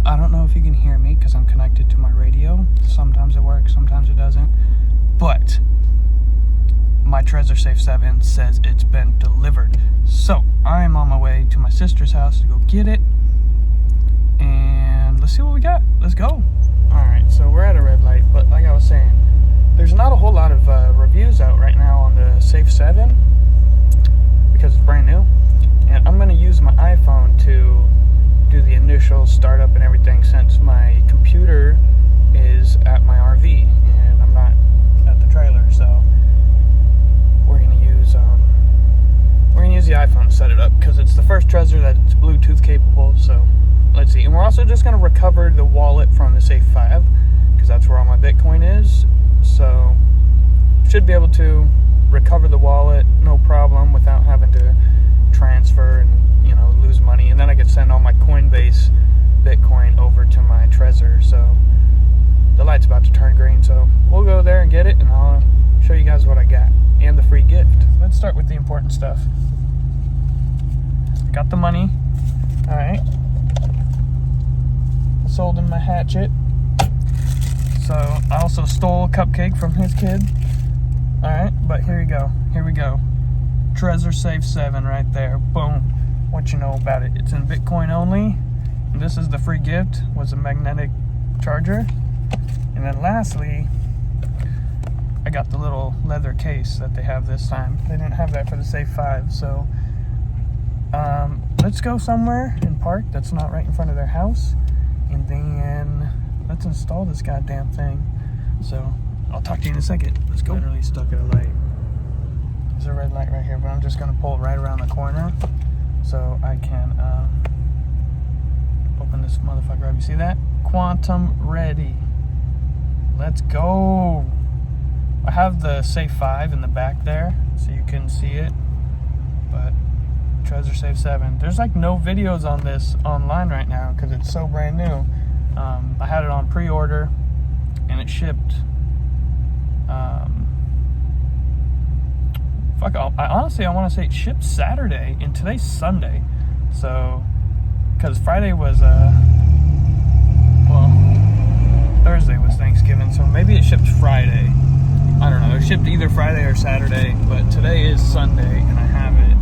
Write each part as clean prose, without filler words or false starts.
I don't know if you can hear me because I'm connected to my radio. Sometimes it works, sometimes it doesn't. But my Trezor Safe 7 says it's been delivered. So I'm on my way to my sister's house to go get it. And let's see what we got. Let's go. Alright, so we're at a red light, but like I was saying, there's not a whole lot of reviews out right now on the Safe 7 because it's brand new. And I'm going to use my iPhone to do the initial startup and everything since my computer is at my RV and I'm not at the trailer. So we're going to use the iPhone to set it up because it's the first Trezor that's Bluetooth capable. So let's see. And we're also just going to recover the wallet from the Safe 5 because that's where all my Bitcoin is. So should be able to recover the wallet no problem without having to transfer and lose money, and then I could send all my Coinbase Bitcoin over to my Trezor. So the light's about to turn green, so we'll go there and get it, and I'll show you guys what I got and the free gift. Let's start with the important stuff. I got the money. All right, I sold him my hatchet. So I also stole a cupcake from his kid. All right, but here we go. Trezor Safe 7 right there. Boom. What you know about it? It's in Bitcoin only. And this is the free gift, was a magnetic charger. And then lastly, I got the little leather case that they have this time. They didn't have that for the Safe 5. So let's go somewhere and park that's not right in front of their house. And then let's install this goddamn thing. So I'll talk to you in a second. Let's go. Literally stuck at a light. There's a red light right here, but I'm just gonna pull right around the corner so I can open this motherfucker up. You see that? Quantum ready. Let's go. I have the Safe 5 in the back there, so you can see it. But Trezor Safe 7. There's like no videos on this online right now because it's so brand new. I had it on pre-order and it shipped. I want to say it shipped Saturday, and today's Sunday. So, because Friday was, Thursday was Thanksgiving, so maybe it shipped Friday. I don't know. It shipped either Friday or Saturday, but today is Sunday, and I have it.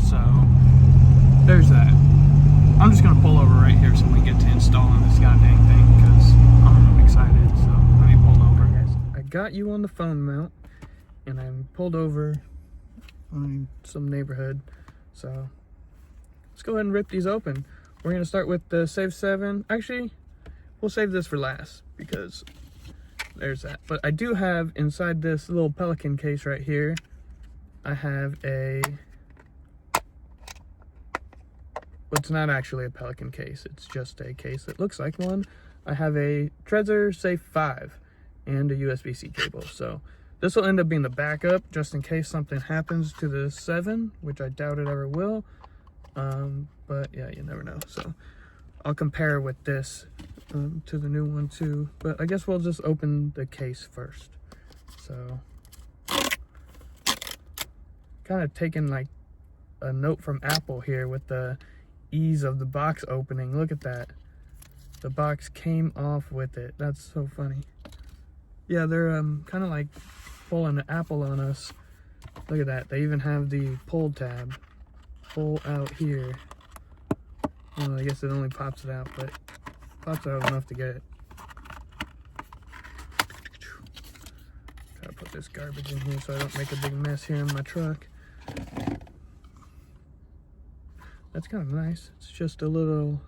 So, there's that. I'm just going to pull over right here so we get to installing this goddamn thing, because I'm excited. So, let me pull over, guys. I got you on the phone mount, and I'm pulled over on some neighborhood. So let's go ahead and rip these open. We're going to start with the Safe 7. Actually, we'll save this for last because there's that. But I do have inside this little Pelican case right here, I have a, well, it's not actually a Pelican case, it's just a case that looks like one. I have a Trezor Safe 5 and a USB-C cable. So this will end up being the backup just in case something happens to the 7, which I doubt it ever will. But yeah, you never know. So I'll compare with this to the new one too. But I guess we'll just open the case first. So kind of taking like a note from Apple here with the ease of the box opening. Look at that. The box came off with it. That's so funny. Yeah, they're kind of like pulling the Apple on us. Look at that. They even have the pull tab. Pull out here. Well, I guess it only pops it out, but pops out enough to get it. Try to put this garbage in here so I don't make a big mess here in my truck. That's kind of nice. It's just a little,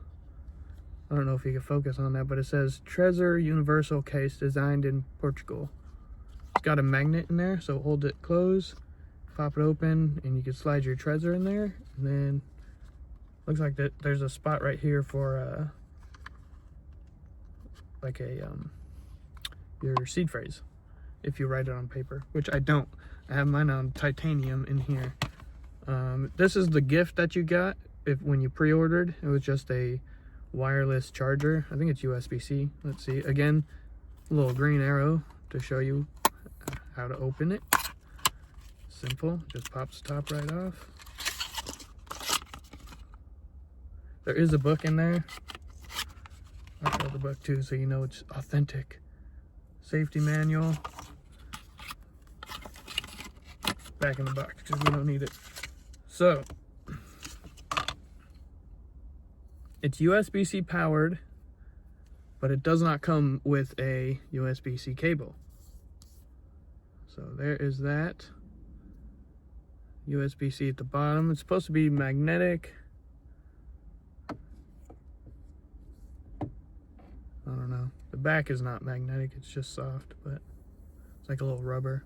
I don't know if you can focus on that, but it says Trezor Universal Case designed in Portugal. It's got a magnet in there, so hold it closed, pop it open, and you can slide your Trezor in there. And then looks like that there's a spot right here for like a your seed phrase if you write it on paper, which I don't. I have mine on titanium in here. This is the gift that you got when you pre-ordered. It was just a wireless charger. I think it's USB-C. Let's see. Again, a little green arrow to show you how to open it. Simple. Just pops the top right off. There is a book in there. I'll show the book too so you know it's authentic. Safety manual. Back in the box because we don't need it. So, it's USB-C powered, but it does not come with a USB-C cable. So there is that. USB-C at the bottom. It's supposed to be magnetic. I don't know. The back is not magnetic, it's just soft, but it's like a little rubber.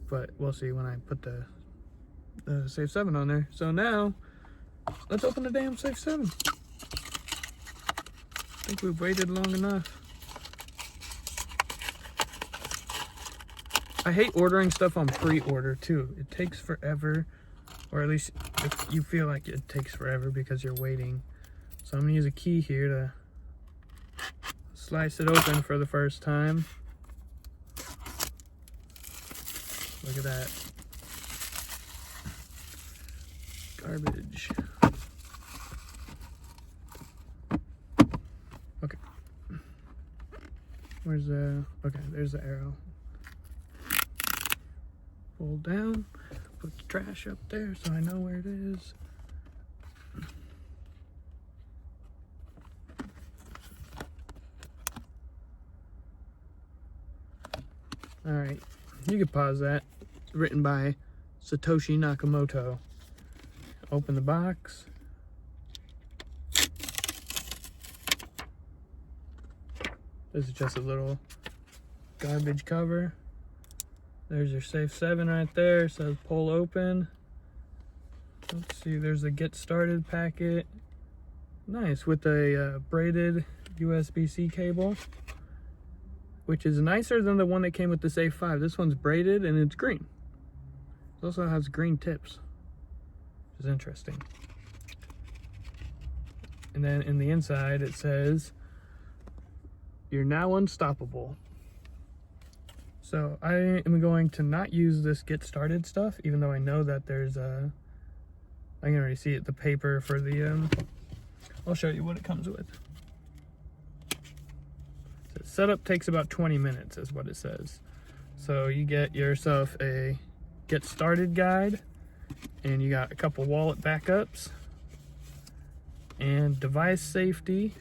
But we'll see when I put the Safe 7 on there. So now, let's open the damn Safe 7. I think we've waited long enough. I hate ordering stuff on pre-order too. It takes forever, or at least if you feel like it takes forever because you're waiting. So I'm gonna use a key here to slice it open for the first time. Look at that. Garbage. Okay. Where's the, okay, there's the arrow. Fold down, put the trash up there so I know where it is. All right, you can pause that. It's written by Satoshi Nakamoto. Open the box. This is just a little garbage cover. There's your Safe 7 right there. It says pull open. Let's see, there's a get started packet. Nice, with a braided USB-C cable, which is nicer than the one that came with the Safe 5. This one's braided and it's green. It also has green tips, which is interesting. And then in the inside it says, "You're now unstoppable." So I am going to not use this get started stuff, even though I know that there's a, I can already see it, the paper for the, I'll show you what it comes with. So setup takes about 20 minutes is what it says. So you get yourself a get started guide, and you got a couple wallet backups, and device safety.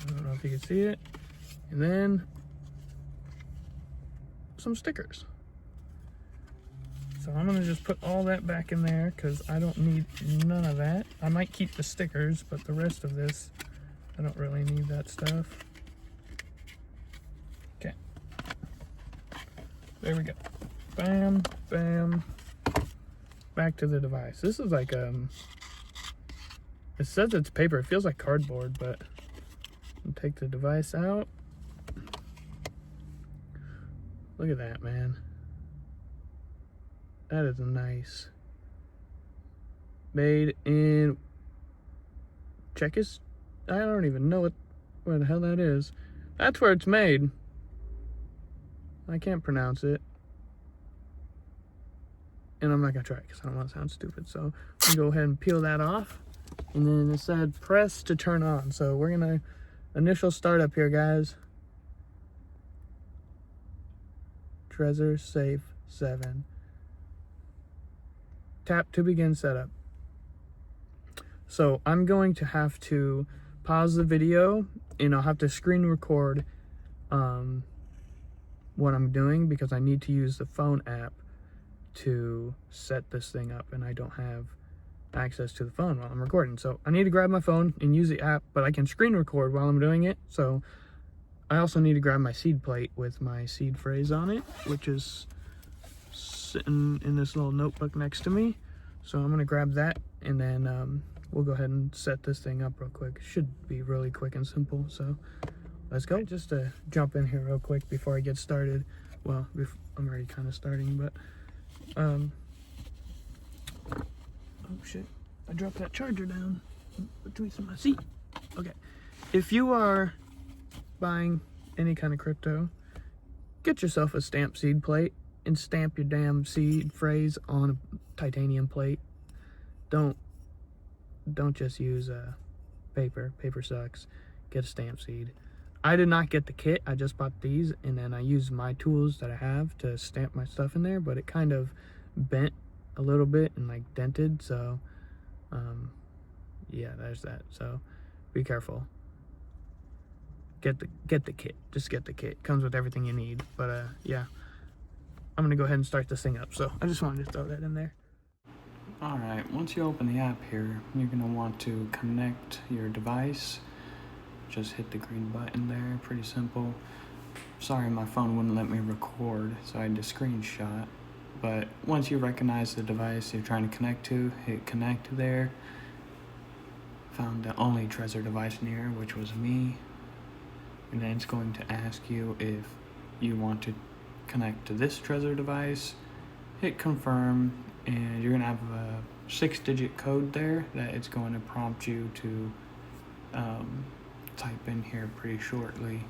I don't know if you can see it. And then some stickers. So I'm gonna just put all that back in there because I don't need none of that. I might keep the stickers, but the rest of this, I don't really need that stuff. Okay. There we go. Bam, bam. Back to the device. This is like, it says it's paper. It feels like cardboard, but I'll take the device out. Look at that, man. That is nice. Made in Czechos. I don't even know where the hell that is. That's where it's made. I can't pronounce it. And I'm not gonna try it because I don't want to sound stupid. So I'm gonna go ahead and peel that off. And then it said press to turn on. So we're gonna initial startup here, guys. Trezor Safe 7. Tap to begin setup. So I'm going to have to pause the video and I'll have to screen record what I'm doing because I need to use the phone app to set this thing up and I don't have access to the phone while I'm recording. So I need to grab my phone and use the app, but I can screen record while I'm doing it. So I also need to grab my seed plate with my seed phrase on it, which is sitting in this little notebook next to me. So I'm gonna grab that and then we'll go ahead and set this thing up real quick. It should be really quick and simple, so let's go. Just to jump in here real quick before I get started. Well, I'm already kind of starting, but oh shit, I dropped that charger down between my seat. Okay, if you are buying any kind of crypto, get yourself a stamp seed plate and stamp your damn seed phrase on a titanium plate. Don't just use paper. Paper sucks. get a stamp seed. I did not get the kit. I just bought these, and then I used my tools that I have to stamp my stuff in there, but it kind of bent a little bit and like dented, so yeah, there's that. So be careful. Get the kit. Just get the kit. Comes with everything you need. But yeah, I'm gonna go ahead and start this thing up. So I just wanted to throw that in there. Alright, once you open the app here, you're gonna want to connect your device. Just hit the green button there, pretty simple. Sorry, my phone wouldn't let me record, so I had to screenshot. But once you recognize the device you're trying to connect to, hit connect there. Found the only Trezor device near, which was me. And then it's going to ask you if you want to connect to this Trezor device. Hit confirm, and you're gonna have a 6-digit code there that it's going to prompt you to type in here pretty shortly.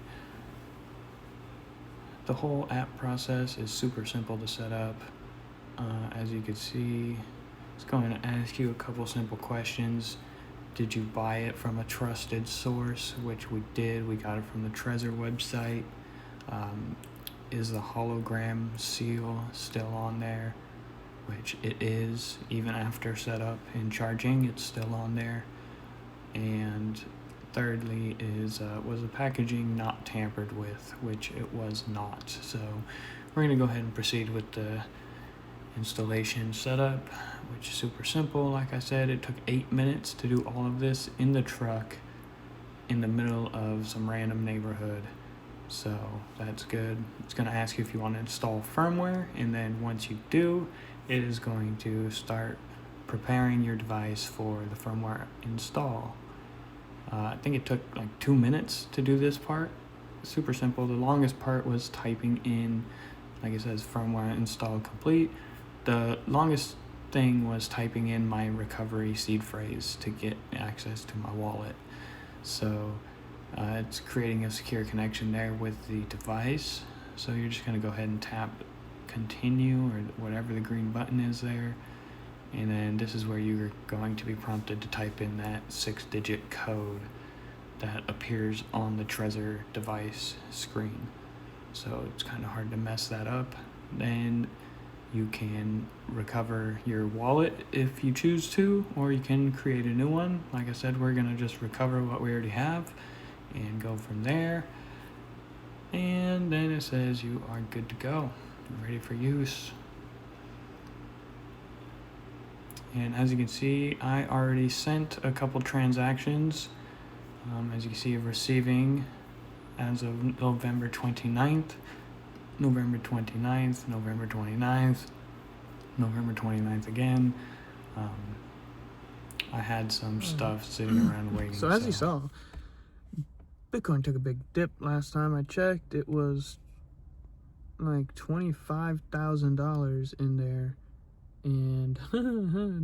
The whole app process is super simple to set up. As you can see, it's going to ask you a couple simple questions. Did you buy it from a trusted source? Which we did. We got it from the Trezor website. Is the hologram seal still on there? Which it is. Even after setup and charging, it's still on there. And thirdly is, was the packaging not tampered with? Which it was not. So we're going to go ahead and proceed with the installation setup, which is super simple. Like I said, it took 8 minutes to do all of this in the truck in the middle of some random neighborhood. So that's good. It's going to ask you if you want to install firmware, and then once you do, it is going to start preparing your device for the firmware install. I think it took like 2 minutes to do this part. Super simple. The longest part was typing in, like it says, firmware install complete. The longest thing was typing in my recovery seed phrase to get access to my wallet. So it's creating a secure connection there with the device. So you're just going to go ahead and tap continue or whatever the green button is there. And then this is where you're going to be prompted to type in that 6-digit code that appears on the Trezor device screen. So it's kind of hard to mess that up. Then you can recover your wallet if you choose to, or you can create a new one. Like I said, we're gonna just recover what we already have and go from there. And then it says you are good to go, ready for use. And as you can see, I already sent a couple transactions. As you can see, receiving as of November 29th, November 29th, November 29th, November 29th again. I had some stuff sitting around waiting. So as you saw, Bitcoin took a big dip last time I checked. It was like $25,000 in there. And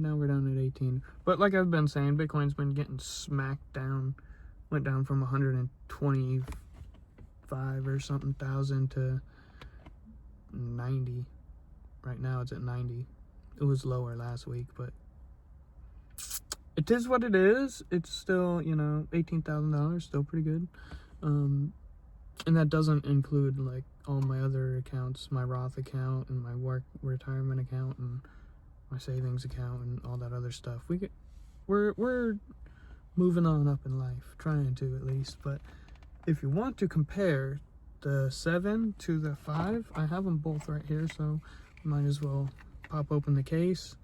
now we're down at 18. But like I've been saying, Bitcoin's been getting smacked down. Went down from 125 or something thousand to 90. Right now it's at 90. It was lower last week, but it is what it is. It's still, you know, $18,000, still pretty good. And that doesn't include like all my other accounts, my Roth account and my work retirement account and my savings account and all that other stuff. We're moving on up in life, trying to at least. But if you want to compare the 7 to the 5, I have them both right here, so might as well pop open the case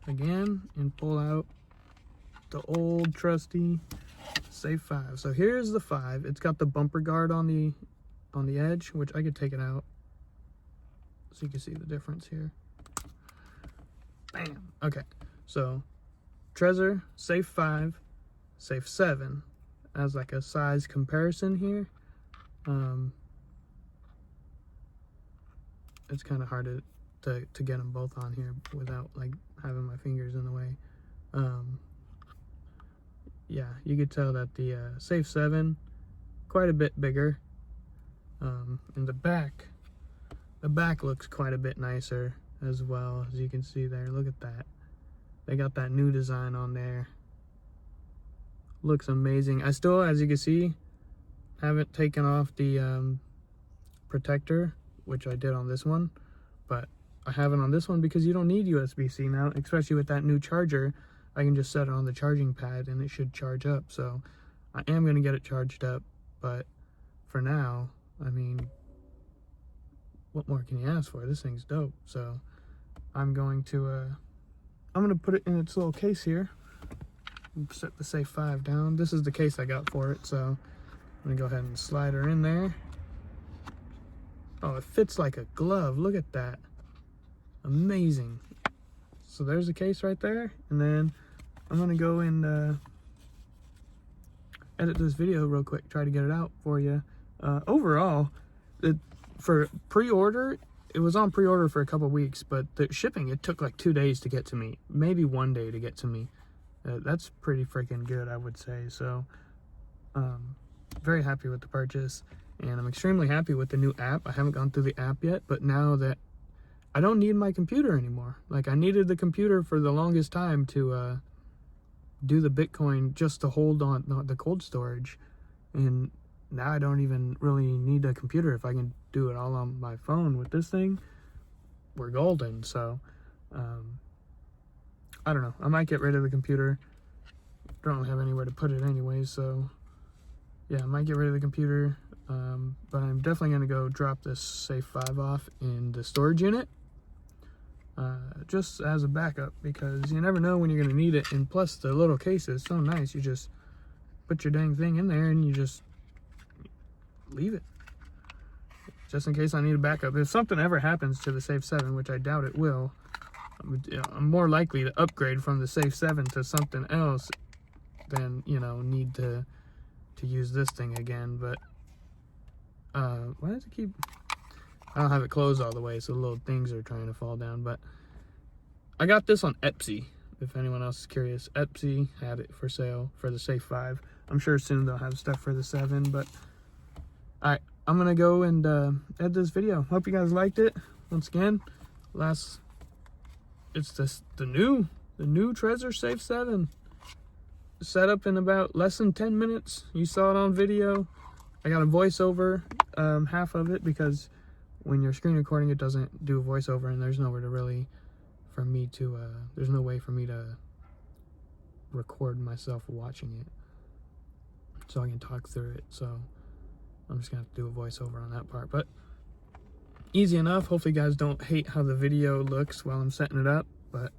again and pull out the old trusty Safe 5. So here's the 5. It's got the bumper guard on the edge, which I could take it out so you can see the difference here. Bam. Okay, so Trezor, Safe 5, Safe 7 as like a size comparison here. It's kind of hard to get them both on here without like having my fingers in the way. Yeah, you could tell that the Safe 7 quite a bit bigger. And the back looks quite a bit nicer as well, as you can see there. Look at that. They got that new design on there. Looks amazing. I still, as you can see, Haven't taken off the protector, which I did on this one, but I haven't on this one because you don't need USB-C now, especially with that new charger. I can just set it on the charging pad and it should charge up. So I am going to get it charged up, but for now, I mean, what more can you ask for? This thing's dope. So I'm going to put it in its little case here. Set the Safe 5 down. This is the case I got for it, so I'm gonna go ahead and slide her in there. Oh, it fits like a glove. Look at that. Amazing. So there's the case right there, and then I'm gonna go and edit this video real quick, try to get it out for you. Overall, for pre-order, it was on pre-order for a couple weeks, but the shipping, it took like 2 days to get to me, maybe 1 day to get to me. That's pretty freaking good, I would say. So very happy with the purchase, and I'm extremely happy with the new app. I haven't gone through the app yet, but now that I don't need my computer anymore, like I needed the computer for the longest time to do the Bitcoin, just to hold on the cold storage, and now I don't even really need a computer. If I can do it all on my phone with this thing, we're golden. So I don't know, I might get rid of the computer. Don't really have anywhere to put it anyway, so yeah, I might get rid of the computer, but I'm definitely going to go drop this Safe 5 off in the storage unit, just as a backup, because you never know when you're going to need it. And plus the little case is so nice, you just put your dang thing in there and you just leave it, just in case I need a backup. If something ever happens to the Safe 7, which I doubt it will, I'm more likely to upgrade from the Safe 7 to something else than, you know, need to use this thing again. But why does it keep, I don't have it closed all the way, so the little things are trying to fall down. But I got this on Etsy, if anyone else is curious. Etsy had it for sale for the Safe 5. I'm sure soon they'll have stuff for the 7, but alright, I'm gonna go and edit this video. Hope you guys liked it. Once again, it's the new Trezor Safe 7. Set up in about less than 10 minutes. You saw it on video. I got a voiceover, half of it, because when you're screen recording, it doesn't do a voiceover, and there's nowhere to really, for me to, there's no way for me to record myself watching it, so I can talk through it. So I'm just gonna have to do a voiceover on that part, but easy enough. Hopefully you guys don't hate how the video looks while I'm setting it up. But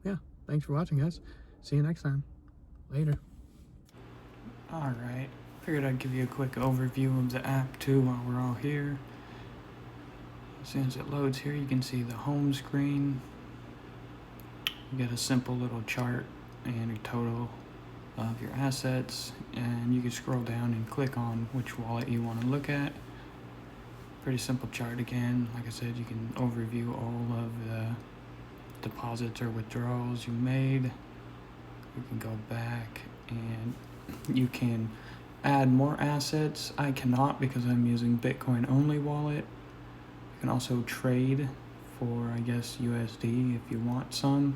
yeah, thanks for watching, guys. See you next time. Later. Alright, figured I'd give you a quick overview of the app too while we're all here. As soon as it loads here, you can see the home screen. You get a simple little chart and a total of your assets, and you can scroll down and click on which wallet you want to look at. Pretty simple chart again. Like I said, you can overview all of the deposits or withdrawals you made. You can go back and you can add more assets. I cannot because I'm using Bitcoin only wallet. You can also trade for, I guess, USD if you want some.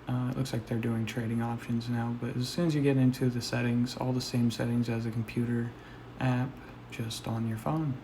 It looks like they're doing trading options now, but as soon as you get into the settings, all the same settings as a computer app, just on your phone.